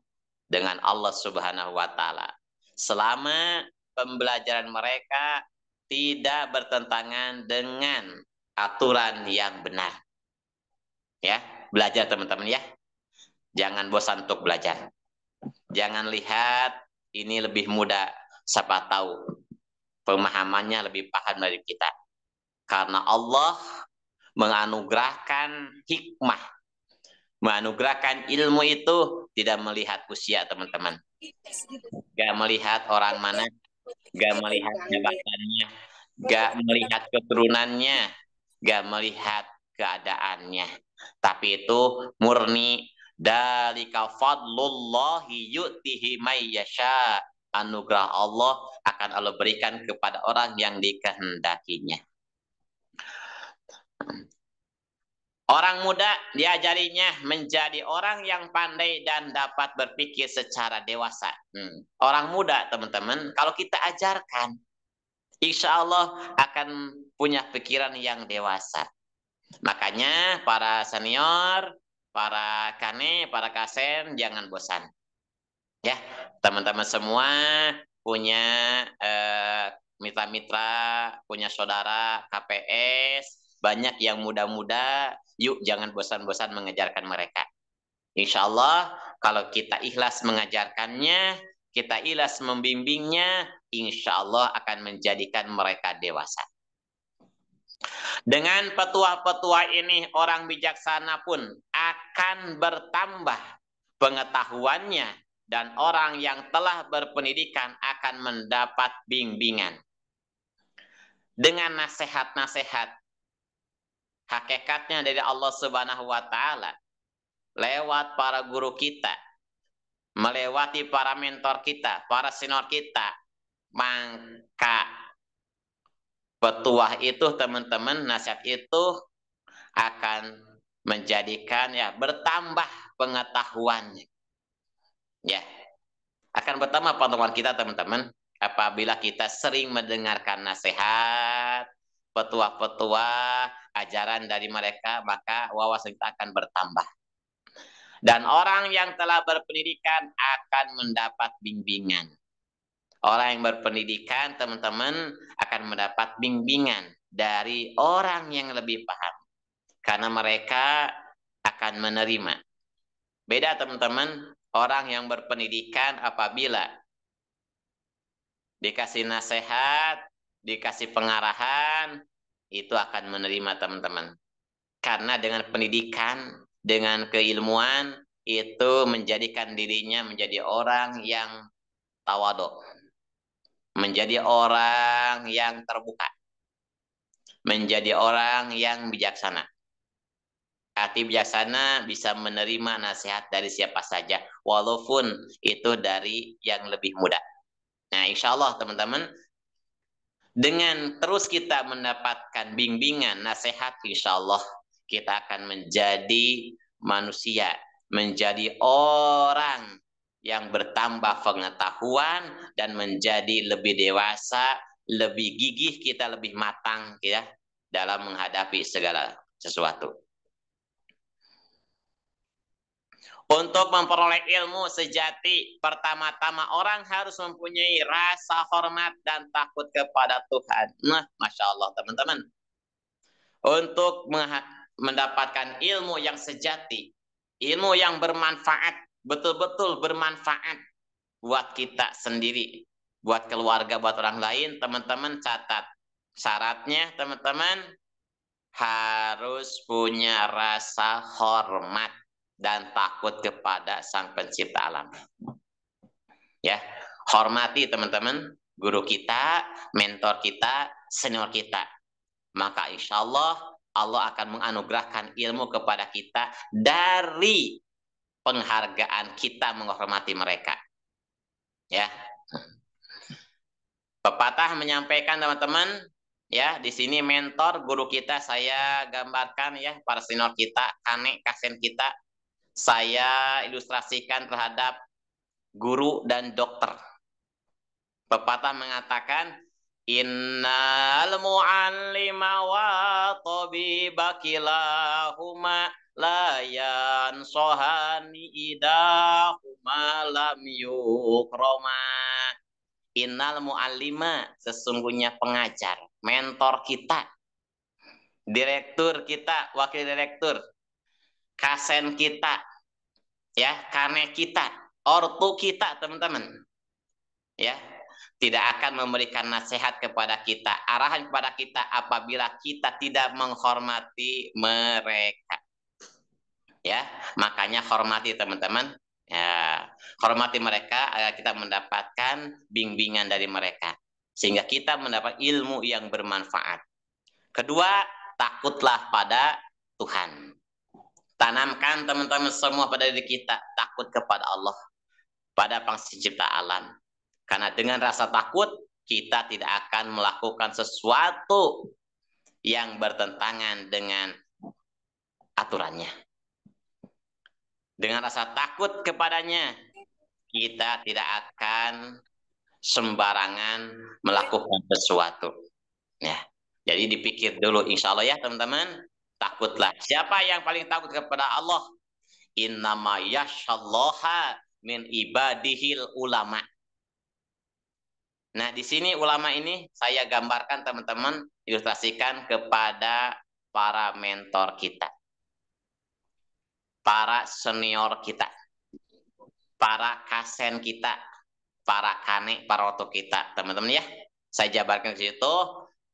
dengan Allah Subhanahu wa Ta'ala. Selama pembelajaran mereka tidak bertentangan dengan aturan yang benar. Ya, belajar teman-teman ya. Jangan bosan untuk belajar. Jangan lihat ini lebih muda, siapa tahu pemahamannya lebih paham dari kita. Karena Allah menganugerahkan hikmah, menganugerahkan ilmu itu tidak melihat usia teman-teman. Gak melihat orang mana, gak melihat jabatannya, gak melihat keturunannya, gak melihat keadaannya. Tapi itu murni dalika fadlullahi yu'tihi may yasha. Anugerah Allah akan Allah berikan kepada orang yang dikehendakinya. Orang muda diajarinya menjadi orang yang pandai dan dapat berpikir secara dewasa. Orang muda, teman-teman, kalau kita ajarkan, insya Allah akan punya pikiran yang dewasa. Makanya para senior, para kane, para kasen, jangan bosan. Ya, teman-teman semua punya mitra-mitra, punya saudara KPS, banyak yang muda-muda. Yuk, jangan bosan-bosan mengajarkan mereka. Insya Allah, kalau kita ikhlas mengajarkannya, kita ikhlas membimbingnya, insya Allah akan menjadikan mereka dewasa. Dengan petua-petua ini, orang bijaksana pun akan bertambah pengetahuannya, dan orang yang telah berpendidikan akan mendapat bimbingan. Dengan nasihat-nasihat, hakikatnya dari Allah Subhanahu wa Ta'ala, lewat para guru kita, melewati para mentor kita, para senior kita, maka petuah itu, teman-teman, nasihat itu akan menjadikan bertambah pengetahuannya. Ya, akan bertambah pengetahuan kita, teman-teman, apabila kita sering mendengarkan nasihat, petua-petua, ajaran dari mereka, maka wawasan kita akan bertambah. Dan orang yang telah berpendidikan akan mendapat bimbingan. Orang yang berpendidikan, teman-teman, akan mendapat bimbingan dari orang yang lebih paham. Karena mereka akan menerima. Beda, teman-teman, orang yang berpendidikan apabila dikasih nasihat, dikasih pengarahan, itu akan menerima, teman-teman. Karena dengan pendidikan, dengan keilmuan, itu menjadikan dirinya menjadi orang yang tawadhu, menjadi orang yang terbuka, menjadi orang yang bijaksana. Hati bijaksana bisa menerima nasihat dari siapa saja, walaupun itu dari yang lebih muda. Nah, insya Allah, teman-teman, dengan terus kita mendapatkan bimbingan, nasihat, insya Allah kita akan menjadi manusia, menjadi orang yang bertambah pengetahuan dan menjadi lebih dewasa, lebih gigih kita, lebih matang ya dalam menghadapi segala sesuatu. Untuk memperoleh ilmu sejati, pertama-tama orang harus mempunyai rasa hormat dan takut kepada Tuhan. Nah, Masya Allah, teman-teman. Untuk mendapatkan ilmu yang sejati, ilmu yang bermanfaat, betul-betul bermanfaat buat kita sendiri, buat keluarga, buat orang lain, teman-teman catat. Syaratnya, teman-teman, harus punya rasa hormat dan takut kepada Sang Pencipta alam. Ya, hormati, teman-teman, guru kita, mentor kita, senior kita. Maka insya Allah akan menganugerahkan ilmu kepada kita dari penghargaan kita menghormati mereka. Ya. Pepatah menyampaikan, teman-teman, ya, di sini mentor guru kita saya gambarkan ya, para senior kita, kane, kasen kita. Saya ilustrasikan terhadap guru dan dokter. Pepatah mengatakan, innal mu'allima wa tabiba kilahuma la yansohani idahuma lam yukroma. Innal mu'allima, sesungguhnya pengajar, mentor kita, direktur kita, wakil direktur, kasen kita, ya, kane kita, ortu kita, teman-teman, ya, tidak akan memberikan nasihat kepada kita, arahan kepada kita apabila kita tidak menghormati mereka. Ya, makanya hormati, teman-teman. Ya, Hormati mereka agar kita mendapatkan bimbingan dari mereka. Sehingga kita mendapat ilmu yang bermanfaat. Kedua, takutlah pada Tuhan. Tanamkan teman-teman semua pada diri kita, takut kepada Allah, pada Pencipta alam. Karena dengan rasa takut, kita tidak akan melakukan sesuatu yang bertentangan dengan aturannya. Dengan rasa takut kepadanya, kita tidak akan sembarangan melakukan sesuatu. Ya, jadi dipikir dulu, insya Allah ya teman-teman. Takutlah. Siapa yang paling takut kepada Allah? Innama yashallaha min ibadihil ulama. Nah, di sini ulama ini saya gambarkan teman-teman, ilustrasikan kepada para mentor kita, para senior kita, para kasen kita, para kane, para oto kita, teman-teman ya. Saya jabarkan di situ,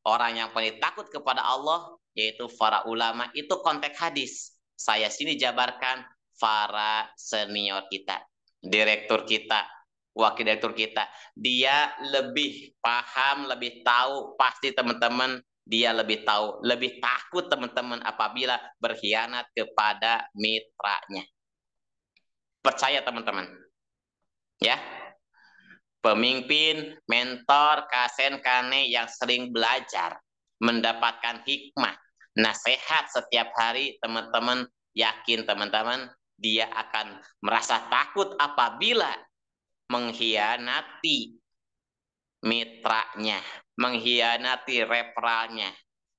orang yang paling takut kepada Allah yaitu para ulama, itu konteks hadis. Saya sini jabarkan para senior kita, direktur kita, wakil direktur kita. Dia lebih paham, lebih tahu, pasti teman-teman, dia lebih tahu, lebih takut teman-teman apabila berkhianat kepada mitranya. Percaya teman-teman. Ya. Pemimpin, mentor, kasen, kane yang sering belajar, mendapatkan hikmah, nasihat setiap hari, teman-teman yakin teman-teman dia akan merasa takut apabila mengkhianati mitranya, mengkhianati referalnya.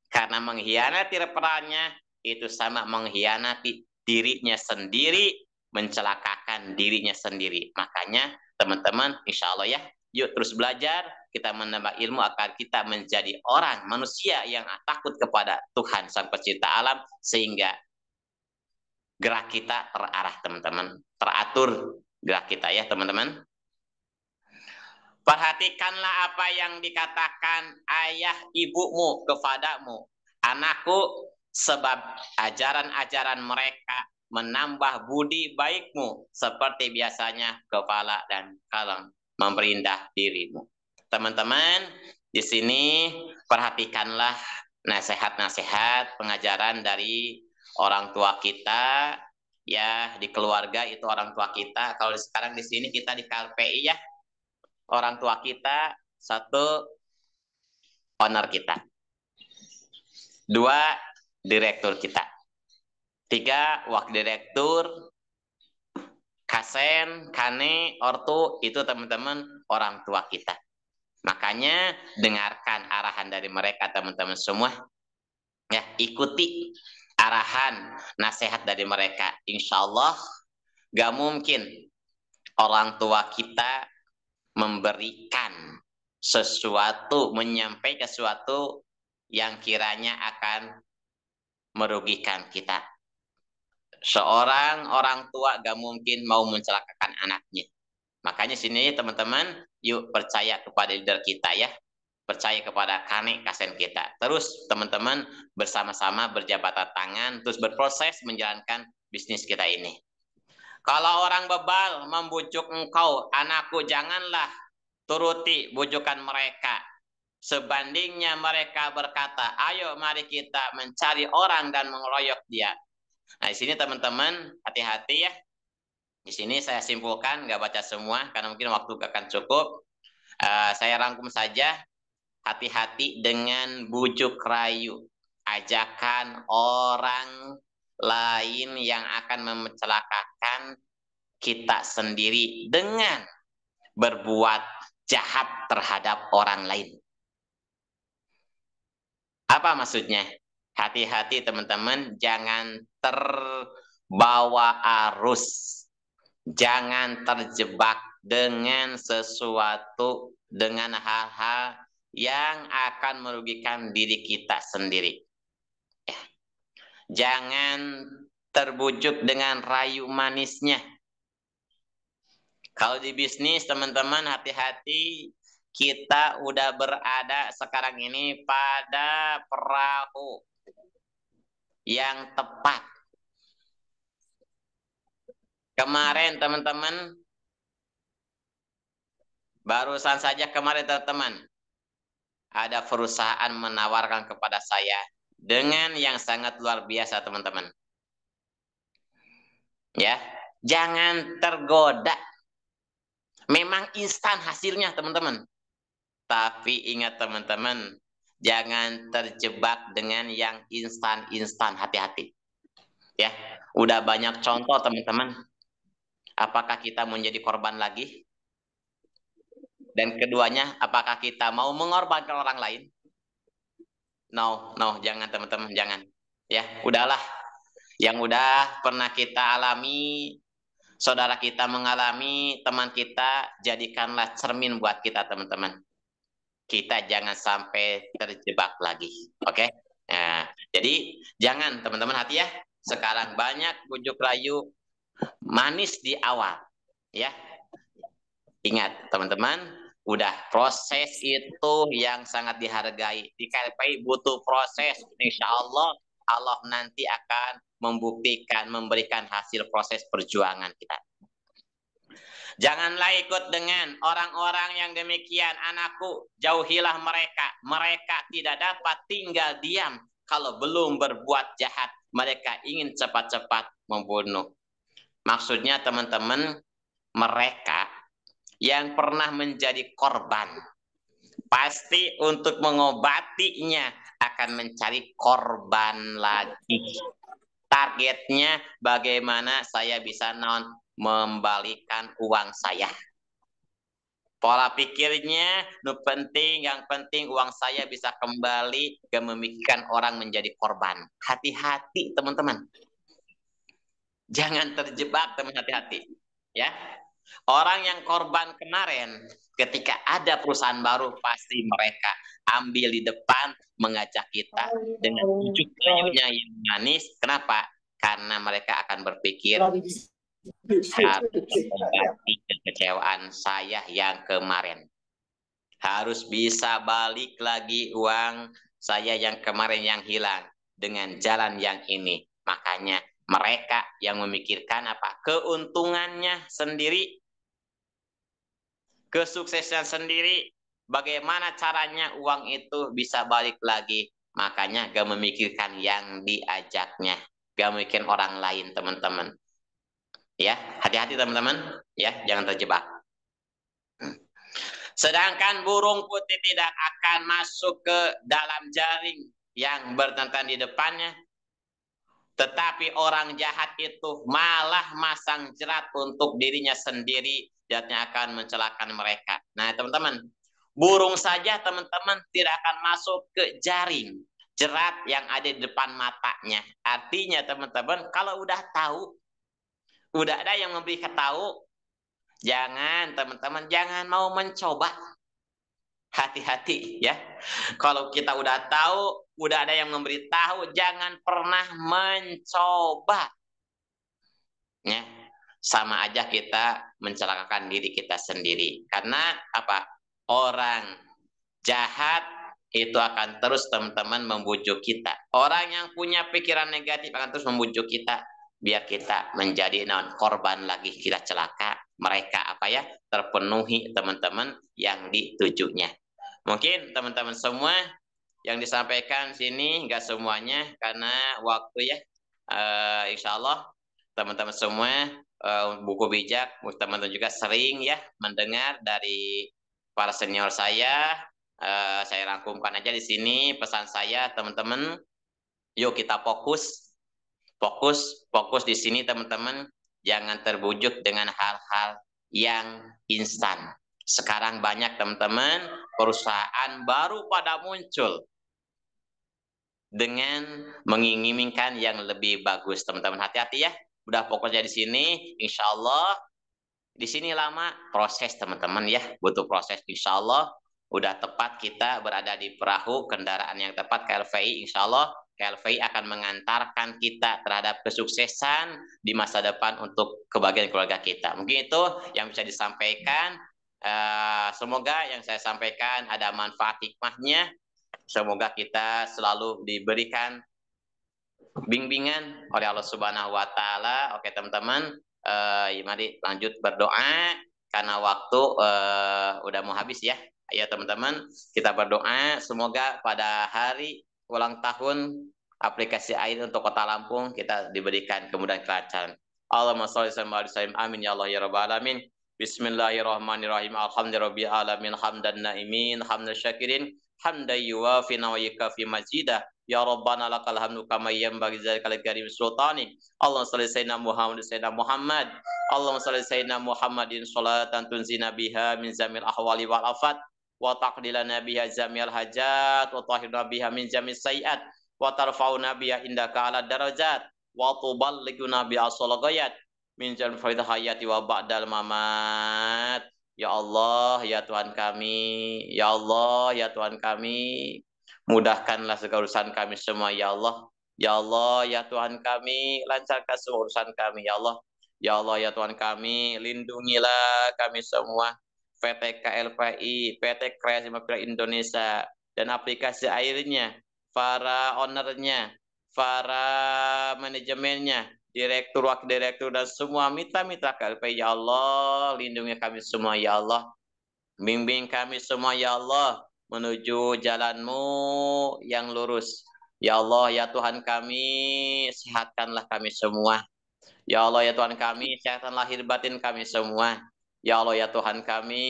Karena mengkhianati referalnya itu sama mengkhianati dirinya sendiri, mencelakakan dirinya sendiri. Makanya teman-teman, insya Allah ya, yuk terus belajar, kita menambah ilmu agar kita menjadi orang, manusia yang takut kepada Tuhan Sang Pencipta alam, sehingga gerak kita terarah teman-teman, teratur gerak kita ya teman-teman. Perhatikanlah apa yang dikatakan ayah ibumu kepadamu, anakku, sebab ajaran-ajaran mereka menambah budi baikmu seperti biasanya kepala dan kaleng memperindah dirimu. Teman-teman, di sini perhatikanlah nasihat-nasihat pengajaran dari orang tua kita ya, di keluarga itu orang tua kita. Kalau sekarang di sini kita di KLPI ya, orang tua kita, satu owner kita, dua direktur kita, tiga wakil direktur, kasen, kane, ortu, itu teman-teman orang tua kita. Makanya dengarkan arahan dari mereka teman-teman semua. Ya, ikuti arahan, nasihat dari mereka. Insya Allah gak mungkin orang tua kita memberikan sesuatu, menyampaikan sesuatu yang kiranya akan merugikan kita. Seorang orang tua gak mungkin mau mencelakakan anaknya. Makanya sini teman-teman, yuk percaya kepada leader kita ya. Percaya kepada kane kasen kita. Terus teman-teman bersama-sama berjabatan tangan, terus berproses menjalankan bisnis kita ini. Kalau orang bebal membujuk engkau, anakku, janganlah turuti bujukan mereka. Sebandingnya mereka berkata, ayo mari kita mencari orang dan mengeroyok dia. Nah, di sini teman-teman hati-hati ya. Di sini saya simpulkan, nggak baca semua karena mungkin waktu akan cukup. Saya rangkum saja. Hati-hati dengan bujuk rayu, ajakan orang lain yang akan mencelakakan kita sendiri dengan berbuat jahat terhadap orang lain. Apa maksudnya? Hati-hati teman-teman, jangan terbawa arus, jangan terjebak dengan sesuatu, dengan hal-hal yang akan merugikan diri kita sendiri. Ya. Jangan terbujuk dengan rayu manisnya. Kalau di bisnis teman-teman hati-hati, kita udah berada sekarang ini pada perahu yang tepat. Kemarin teman-teman Barusan saja kemarin teman-teman, ada perusahaan menawarkan kepada saya dengan yang sangat luar biasa teman-teman. Ya, jangan tergoda. Memang instan hasilnya teman-teman. Tapi ingat teman-teman, jangan terjebak dengan yang instan-instan, hati-hati. Ya, udah banyak contoh teman-teman. Apakah kita mau jadi korban lagi? Dan keduanya, apakah kita mau mengorbankan orang lain? No, jangan teman-teman, jangan. Ya, udahlah. Yang udah pernah kita alami, saudara kita mengalami, teman kita, jadikanlah cermin buat kita teman-teman. Kita jangan sampai terjebak lagi. Oke? Nah, jadi jangan teman-teman, hati ya. Sekarang banyak bujuk rayu manis di awal. Ya. Ingat teman-teman, udah proses itu yang sangat dihargai. Di KLPI butuh proses. Insya Allah, Allah nanti akan membuktikan, memberikan hasil proses perjuangan kita. Janganlah ikut dengan orang-orang yang demikian. Anakku, jauhilah mereka. Mereka tidak dapat tinggal diam kalau belum berbuat jahat. Mereka ingin cepat-cepat membunuh. Maksudnya teman-teman, mereka yang pernah menjadi korban, pasti untuk mengobatinya akan mencari korban lagi. Targetnya bagaimana saya bisa membalikan uang saya. Pola pikirnya, yang penting uang saya bisa kembali, gak memikirkan orang menjadi korban. Hati-hati teman-teman. Jangan terjebak teman, hati-hati. Ya. Orang yang korban kemarin, ketika ada perusahaan baru, pasti mereka ambil di depan, mengajak kita dengan ujuk rayunya yang manis. Kenapa? Karena mereka akan berpikir, harus mengobati kekecewaan saya yang kemarin. Harus bisa balik lagi uang saya yang kemarin yang hilang dengan jalan yang ini. Makanya mereka yang memikirkan apa? Keuntungannya sendiri, kesuksesan sendiri, bagaimana caranya uang itu bisa balik lagi. Makanya gak memikirkan yang diajaknya, gak memikirkan orang lain teman-teman. Ya, hati-hati teman-teman, ya, jangan terjebak. Sedangkan burung putih tidak akan masuk ke dalam jaring yang bertentangan di depannya. Tetapi orang jahat itu malah masang jerat untuk dirinya sendiri, jeratnya akan mencelakakan mereka. Nah teman-teman, burung saja teman-teman tidak akan masuk ke jaring, jerat yang ada di depan matanya. Artinya teman-teman, kalau udah tahu, udah ada yang memberi tahu, jangan teman-teman, jangan mau mencoba. Hati-hati ya. Kalau kita udah tahu, udah ada yang memberitahu, jangan pernah mencoba. Ya, sama aja kita mencelakakan diri kita sendiri. Karena apa? Orang jahat itu akan terus teman-teman membujuk kita. Orang yang punya pikiran negatif akan terus membujuk kita biar kita menjadi korban lagi, kita celaka. Mereka apa ya? Terpenuhi teman-teman yang ditujunya. Mungkin teman-teman semua yang disampaikan sini nggak semuanya karena waktu ya. Insya Allah teman-teman semua buku bijak, teman-teman juga sering ya mendengar dari para senior saya. Saya rangkumkan aja di sini pesan saya teman-teman. Yuk kita fokus di sini teman-teman. Jangan terbujuk dengan hal-hal yang instan. Sekarang banyak teman-teman perusahaan baru pada muncul dengan menginginkan yang lebih bagus teman-teman. Hati-hati ya. Udah pokoknya di sini, insya Allah di sini lama proses teman-teman ya, butuh proses. Insya Allah udah tepat kita berada di perahu kendaraan yang tepat KLVI. Insya Allah KLVI akan mengantarkan kita terhadap kesuksesan di masa depan untuk kebahagiaan keluarga kita. Mungkin itu yang bisa disampaikan. Semoga yang saya sampaikan ada manfaat hikmahnya. Semoga kita selalu diberikan bimbingan oleh Allah Subhanahu wa Ta'ala. Oke teman-teman, mari lanjut berdoa karena waktu udah mau habis ya. Ayo teman-teman, kita berdoa semoga pada hari ulang tahun aplikasi air untuk Kota Lampung kita diberikan kemudahan kelancaran. Allahumma sholli wa sallim amin ya Allah ya rabbal alamin. Bismillahirrahmanirrahim. Alhamdulillahirabbil alamin hamdan naimin hamdan syakirin hamdan yuwafi wa yukafi mazidah. Ya Rabbana lakal hamdu kama yanbaghi dzalikal karim sultani. Allahumma shalli sayyidina Muhammad. Allahumma shalli sayyidina Muhammadin sholatan tunzina biha min zamil ahwali wal afat wa taqdilana biha zamil hajat wa tahhirna biha min jamil sayiat wa tarfa'una biha indaka ala darajat wa tuballighuna bi asal ghayat min jamil faidah hayati wa ba'dal mamat. Ya Allah, ya Tuhan kami, ya Allah, ya Tuhan kami, mudahkanlah segala urusan kami semua ya Allah. Ya Allah, ya Tuhan kami, lancarkan semua urusan kami ya Allah. Ya Allah, ya Tuhan kami, lindungilah kami semua. PT KLPI, PT Kreasi Mapira Indonesia, dan aplikasi airnya, para ownernya, para manajemennya, direktur, wakil direktur, dan semua mitra-mitra KLPI ya Allah, lindungi kami semua ya Allah. Bimbing kami semua ya Allah menuju jalan-Mu yang lurus. Ya Allah, ya Tuhan kami, sehatkanlah kami semua. Ya Allah, ya Tuhan kami, sehatkan lahir batin kami semua. Ya Allah, ya Tuhan kami,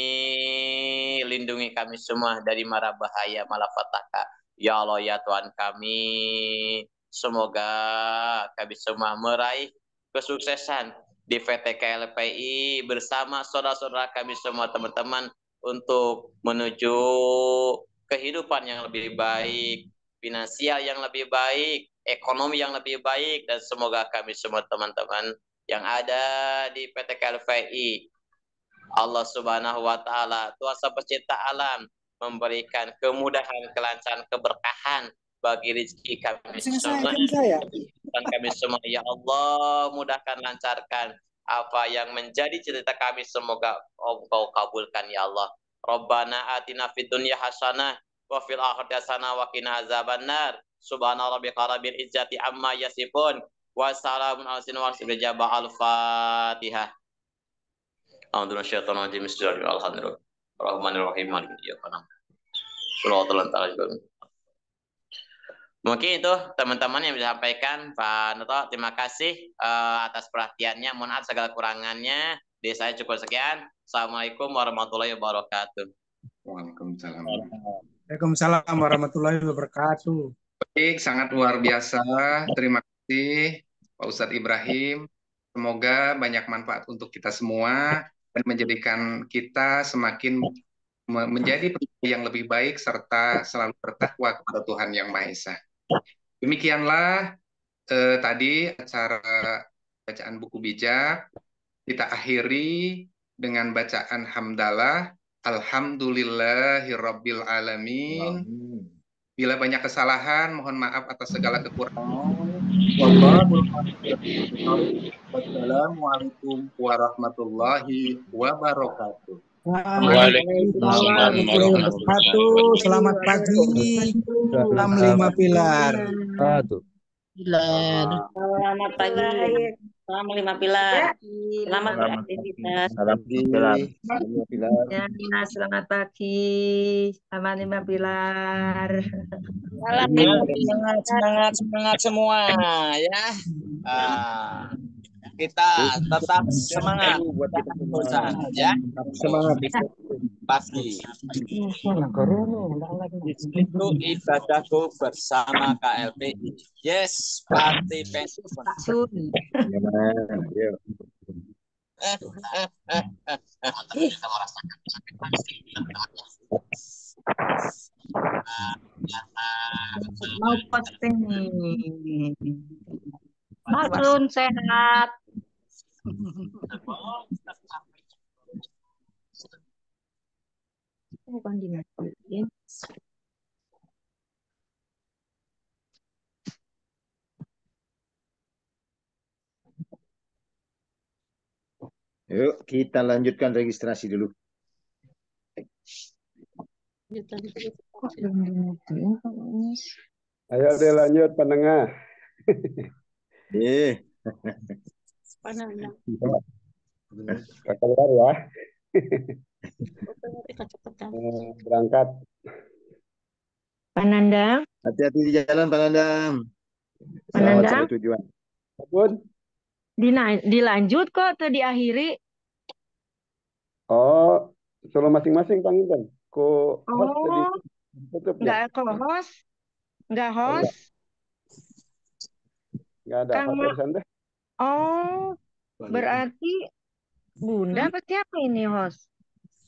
lindungi kami semua dari mara bahaya malapetaka. Ya Allah, ya Tuhan kami, semoga kami semua meraih kesuksesan di PT KLPI bersama saudara-saudara kami semua teman-teman untuk menuju kehidupan yang lebih baik, finansial yang lebih baik, ekonomi yang lebih baik, dan semoga kami semua teman-teman yang ada di PT KLPI, Allah Subhanahu wa Ta'ala, Tuhan pencipta alam, memberikan kemudahan, kelancaran, keberkahan bagi rezeki kami semua. Dan kami semua, ya Allah, mudahkan, lancarkan apa yang menjadi cerita kami, semoga Engkau kabulkan ya Allah. Rabbana atina fid dunya hasanah wa fil akhirati hasanah wa qina azabannar. Subhana rabbika rabbil izzati amma yasifun wa salamun alal mursalin al-Fatihah. Alhamdulillah, mungkin itu teman-teman yang bisa sampaikan. Pak Noto, terima kasih atas perhatiannya. Mohon maaf segala kurangannya. Dari saya cukup sekian. Assalamualaikum warahmatullahi wabarakatuh. Waalaikumsalam. Waalaikumsalam warahmatullahi wabarakatuh. Baik, sangat luar biasa. Terima kasih Pak Ustadz Ibrahim. Semoga banyak manfaat untuk kita semua dan menjadikan kita semakin menjadi pribadi yang lebih baik serta selalu bertakwa kepada Tuhan Yang Maha Esa. Demikianlah tadi acara bacaan buku bijak. Kita akhiri dengan bacaan hamdalah. Alhamdulillahirabbil alamin. Bila banyak kesalahan, mohon maaf atas segala kekurangan. Wassalamualaikum warahmatullahi wabarakatuh. Waalaikumsalam warahmatullahi wabarakatuh. Selamat pagi. Salam 5 pilar. Selamat pagi. Salam 5 pilar. Selamat beraktivitas. Salam pilar. Ya, selamat pagi, sama 5 pilar. Salam Semangat semua ya. Kita tetap semangat ya. Semangat pagi. Itu ibadahku bersama KLPI. Yes, party pensiun. Mau posting nih. Masun sehat. Bukan dimatiin. Yuk, kita lanjutkan registrasi dulu. Ayo deh lanjut penengah. Eh, Keluar ya. Berangkat. Pak Nandang, Hati-hati di jalan, Pak Nandang. Pak Selamat Nandang, sampai tujuan. Bun. dilanjut kok atau diakhiri? Oh, solo masing-masing Panginten. Ko host tadi Oh, tutup nggak ya? co-host, nggak Oh, enggak. host. Enggak ada. Kang, Barusan deh. oh, berarti Bunda apa siapa ini host?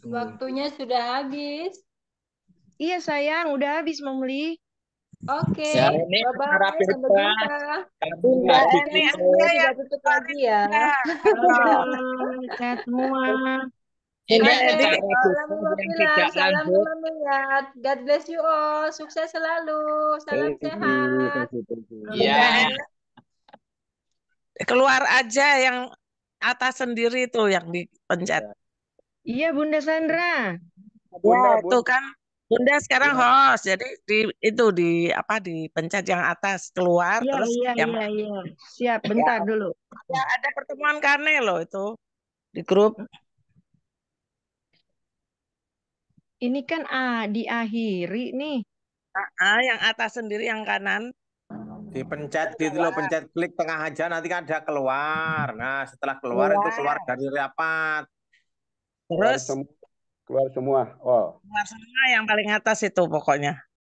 Waktunya sudah habis. Iya sayang, udah habis Memli. Oke, Ya, ini bye-bye, acara sampai pilpres. jumpa. Bunda Ini tidak tutup lagi ya. Sehat semua. Ini Oke, acara salam pilpres yang Pilar, tidak salam lanjut. Imam Minyak. God bless you all. Sukses selalu. Salam sehat. Ya, Keluar aja yang atas sendiri tuh yang dipencet. Iya Bunda Sandra. Ya, itu kan Bunda sekarang host. Jadi dipencet yang atas keluar Iya, terus iya, yang iya. Siap, bentar dulu. ada pertemuan Kane loh itu di grup. Ini kan diakhiri nih. Yang atas sendiri yang kanan. Dipencet gitu loh, pencet klik tengah aja nanti kan ada keluar. Nah, setelah keluar itu keluar dari rapat. Terus Keluar semua. Oh. keluar semua yang paling atas itu pokoknya.